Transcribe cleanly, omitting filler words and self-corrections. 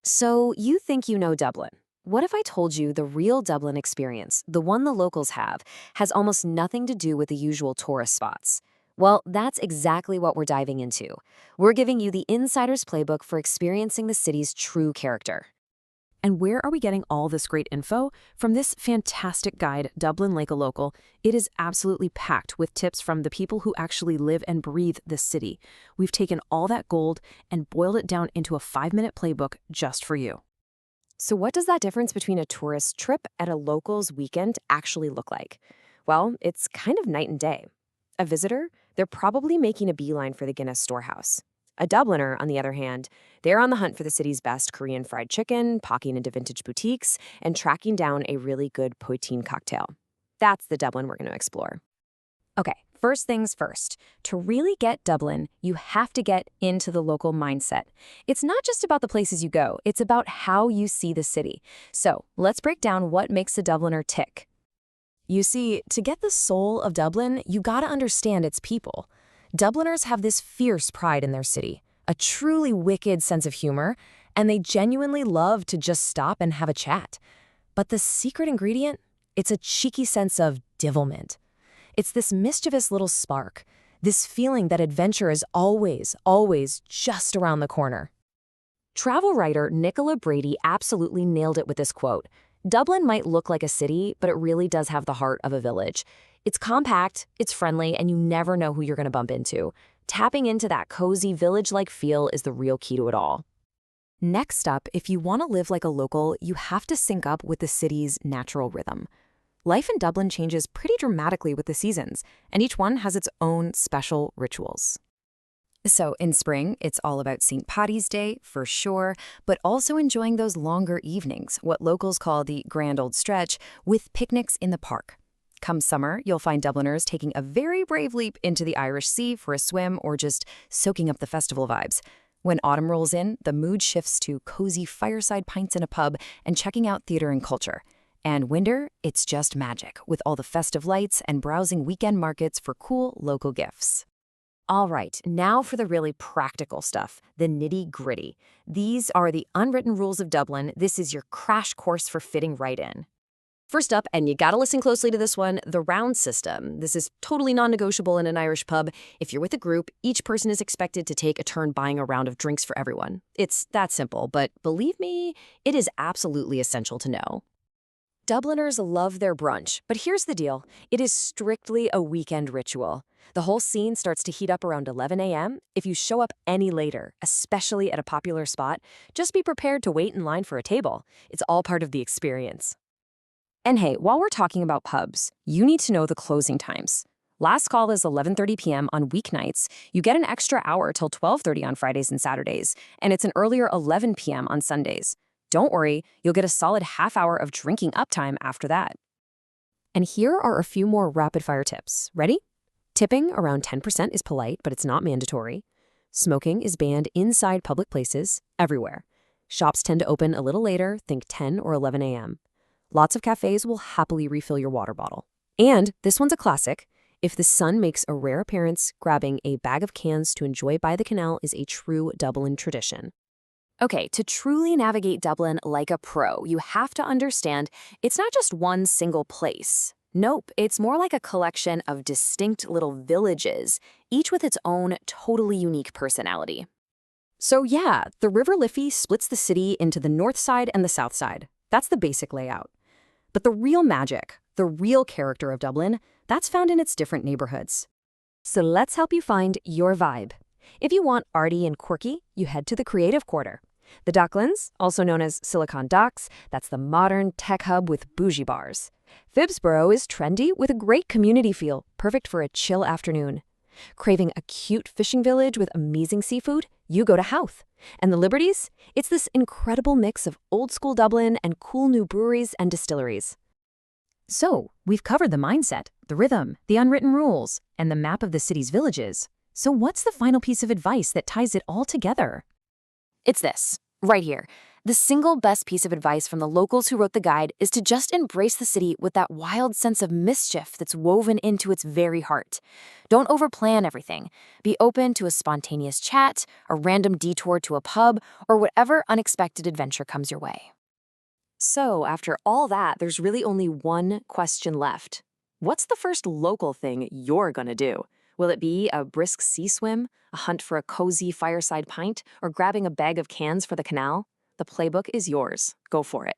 So you think you know Dublin. What if I told you the real Dublin experience, the one the locals have, has almost nothing to do with the usual tourist spots? Well, that's exactly what we're diving into. We're giving you the insider's playbook for experiencing the city's true character. And where are we getting all this great info? From this fantastic guide, Dublin Like a Local. It is absolutely packed with tips from the people who actually live and breathe this city. We've taken all that gold and boiled it down into a 5-minute playbook just for you. So, what does that difference between a tourist trip and a local's weekend actually look like? Well, it's kind of night and day. A visitor, they're probably making a beeline for the Guinness Storehouse. A Dubliner, on the other hand, they're on the hunt for the city's best Korean fried chicken, poking into vintage boutiques, and tracking down a really good poutine cocktail. That's the Dublin we're going to explore. Okay, first things first. To really get Dublin, you have to get into the local mindset. It's not just about the places you go, it's about how you see the city. So let's break down what makes a Dubliner tick. You see, to get the soul of Dublin, you gotta understand its people. Dubliners have this fierce pride in their city, a truly wicked sense of humor, and they genuinely love to just stop and have a chat. But the secret ingredient? It's a cheeky sense of divilment. It's this mischievous little spark, this feeling that adventure is always, always just around the corner. Travel writer Nicola Brady absolutely nailed it with this quote. Dublin might look like a city, but it really does have the heart of a village. It's compact, it's friendly, and you never know who you're going to bump into. Tapping into that cozy village-like feel is the real key to it all. Next up, if you want to live like a local, you have to sync up with the city's natural rhythm. Life in Dublin changes pretty dramatically with the seasons, and each one has its own special rituals. So in spring, it's all about St. Paddy's Day, for sure, but also enjoying those longer evenings, what locals call the grand old stretch, with picnics in the park. Come summer, you'll find Dubliners taking a very brave leap into the Irish Sea for a swim or just soaking up the festival vibes. When autumn rolls in, the mood shifts to cozy fireside pints in a pub and checking out theater and culture. And winter, it's just magic, with all the festive lights and browsing weekend markets for cool local gifts. All right, now for the really practical stuff, the nitty-gritty. These are the unwritten rules of Dublin. This is your crash course for fitting right in. First up, and you gotta listen closely to this one, the round system. This is totally non-negotiable in an Irish pub. If you're with a group, each person is expected to take a turn buying a round of drinks for everyone. It's that simple, but believe me, it is absolutely essential to know. Dubliners love their brunch, but here's the deal. It is strictly a weekend ritual. The whole scene starts to heat up around 11 a.m. If you show up any later, especially at a popular spot, just be prepared to wait in line for a table. It's all part of the experience. And hey, while we're talking about pubs, you need to know the closing times. Last call is 11:30 p.m. on weeknights. You get an extra hour till 12:30 on Fridays and Saturdays, and it's an earlier 11 p.m. on Sundays. Don't worry, you'll get a solid half hour of drinking uptime after that. And here are a few more rapid-fire tips. Ready? Tipping around 10% is polite, but it's not mandatory. Smoking is banned inside public places, everywhere. Shops tend to open a little later, think 10 or 11 a.m. Lots of cafes will happily refill your water bottle. And this one's a classic. If the sun makes a rare appearance, grabbing a bag of cans to enjoy by the canal is a true Dublin tradition. Okay, to truly navigate Dublin like a pro, you have to understand it's not just one single place. Nope, it's more like a collection of distinct little villages, each with its own totally unique personality. So yeah, the River Liffey splits the city into the north side and the south side. That's the basic layout. But the real magic, the real character of Dublin, that's found in its different neighborhoods. So let's help you find your vibe. If you want arty and quirky, you head to the Creative Quarter. The Docklands, also known as Silicon Docks, that's the modern tech hub with bougie bars. Phibsborough is trendy with a great community feel, perfect for a chill afternoon. Craving a cute fishing village with amazing seafood? You go to Howth. And the Liberties? It's this incredible mix of old-school Dublin and cool new breweries and distilleries. So, we've covered the mindset, the rhythm, the unwritten rules, and the map of the city's villages. So what's the final piece of advice that ties it all together? It's this, right here. The single best piece of advice from the locals who wrote the guide is to just embrace the city with that wild sense of mischief that's woven into its very heart. Don't overplan everything. Be open to a spontaneous chat, a random detour to a pub, or whatever unexpected adventure comes your way. So, after all that, there's really only one question left. What's the first local thing you're gonna do? Will it be a brisk sea swim, a hunt for a cozy fireside pint, or grabbing a bag of cans for the canal? The playbook is yours. Go for it.